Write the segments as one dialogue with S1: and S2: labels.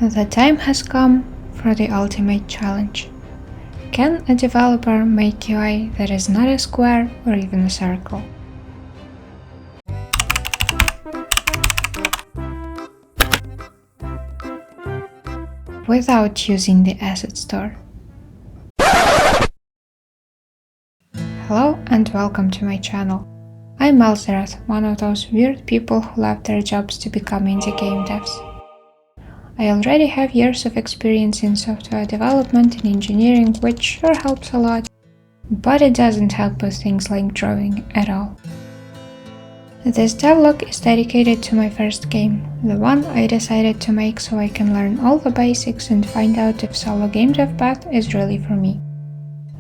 S1: The time has come for the ultimate challenge. Can a developer make UI that is not a square or even a circle? Without using the asset store. Hello and welcome to my channel. I'm Elzerath, one of those weird people who left their jobs to become indie game devs. I already have years of experience in software development and engineering, which sure helps a lot, but it doesn't help with things like drawing at all. This devlog is dedicated to my first game, the one I decided to make so I can learn all the basics and find out if solo game dev path is really for me.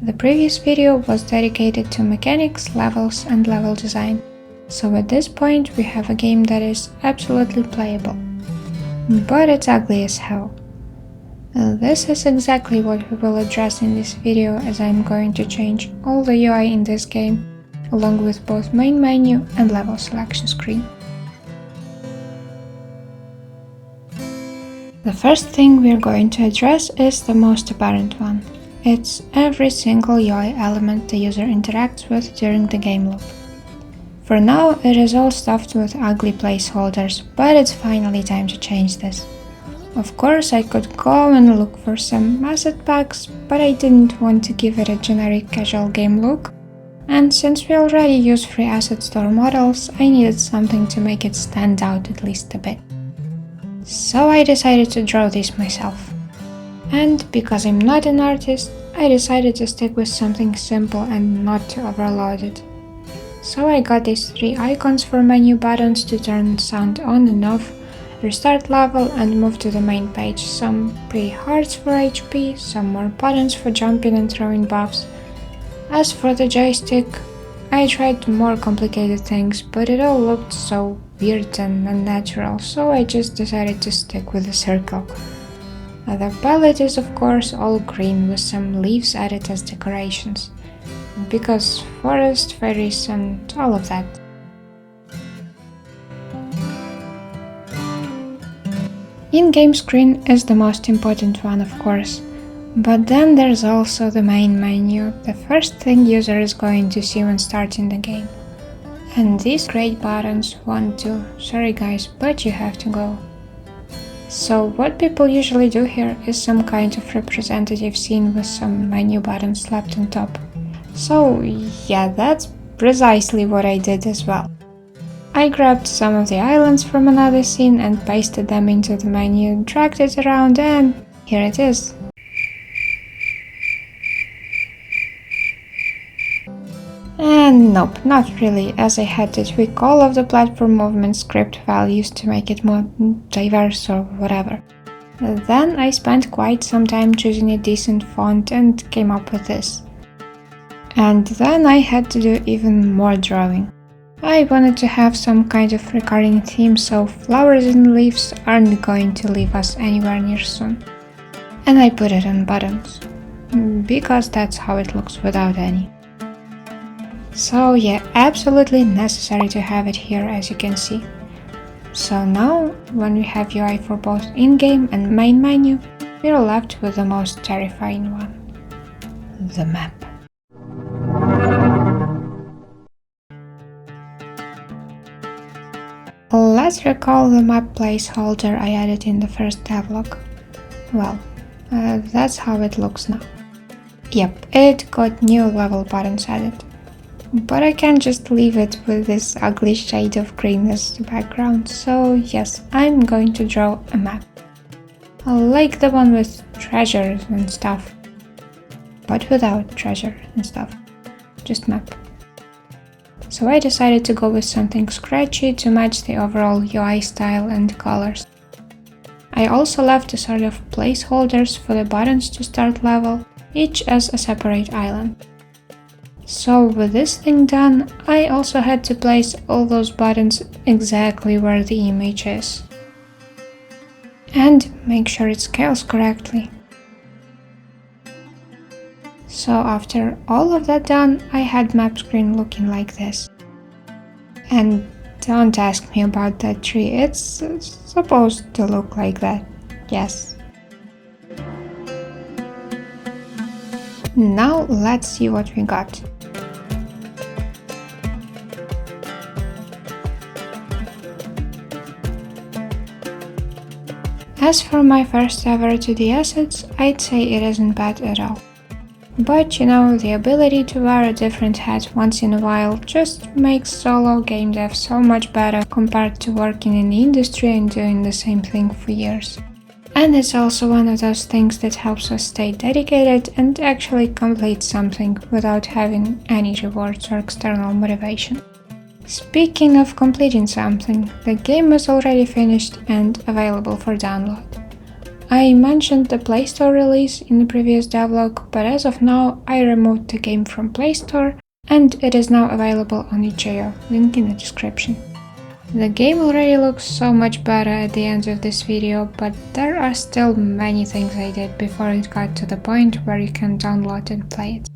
S1: The previous video was dedicated to mechanics, levels and level design, so at this point we have a game that is absolutely playable. But it's ugly as hell. This is exactly what we will address in this video, as I'm going to change all the UI in this game, along with both main menu and level selection screen. The first thing we're going to address is the most apparent one. It's every single UI element the user interacts with during the game loop. For now, it is all stuffed with ugly placeholders, but it's finally time to change this. Of course, I could go and look for some asset packs, but I didn't want to give it a generic casual game look, and since we already use free asset store models, I needed something to make it stand out at least a bit. So I decided to draw this myself. And because I'm not an artist, I decided to stick with something simple and not to overload it. So I got these three icons for menu buttons to turn sound on and off, restart level and move to the main page, some pretty hearts for HP, some more buttons for jumping and throwing buffs. As for the joystick, I tried more complicated things, but it all looked so weird and unnatural, so I just decided to stick with the circle. The palette is of course all green with some leaves added as decorations, because forest, fairies and all of that. In-game screen is the most important one of course, but then there's also the main menu, the first thing user is going to see when starting the game. And these great buttons, 1, 2, sorry guys, but you have to go. So what people usually do here is some kind of representative scene with some menu buttons slapped on top. So yeah, that's precisely what I did as well. I grabbed some of the islands from another scene and pasted them into the menu, dragged it around and here it is. And nope, not really, as I had to tweak all of the platform movement script values to make it more diverse or whatever. Then I spent quite some time choosing a decent font and came up with this. And then I had to do even more drawing. I wanted to have some kind of recurring theme, so flowers and leaves aren't going to leave us anywhere near soon. And I put it on buttons, because that's how it looks without any. So yeah, absolutely necessary to have it here, as you can see. So now, when we have UI for both in-game and main menu, we're left with the most terrifying one. The map. Let's recall the map placeholder I added in the first devlog. Well, that's how it looks now. Yep, it got new level buttons added. But I can't just leave it with this ugly shade of green as the background, so yes, I'm going to draw a map. Like the one with treasures and stuff. But without treasure and stuff. Just map. So I decided to go with something scratchy to match the overall UI style and colors. I also left a sort of placeholders for the buttons to start level, each as a separate island. So with this thing done, I also had to place all those buttons exactly where the image is. And make sure it scales correctly. So after all of that done, I had map screen looking like this. And don't ask me about that tree, it's supposed to look like that. Yes. Now let's see what we got. As for my first ever 2D assets, I'd say it isn't bad at all. But you know, the ability to wear a different hat once in a while just makes solo game dev so much better compared to working in the industry and doing the same thing for years. And it's also one of those things that helps us stay dedicated and actually complete something without having any rewards or external motivation. Speaking of completing something, the game is already finished and available for download. I mentioned the Play Store release in the previous devlog, but as of now I removed the game from Play Store and it is now available on itch.io, link in the description. The game already looks so much better at the end of this video, but there are still many things I did before it got to the point where you can download and play it.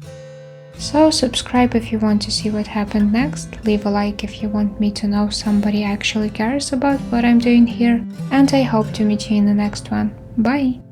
S1: So subscribe if you want to see what happened next, leave a like if you want me to know somebody actually cares about what I'm doing here, and I hope to meet you in the next one. Bye!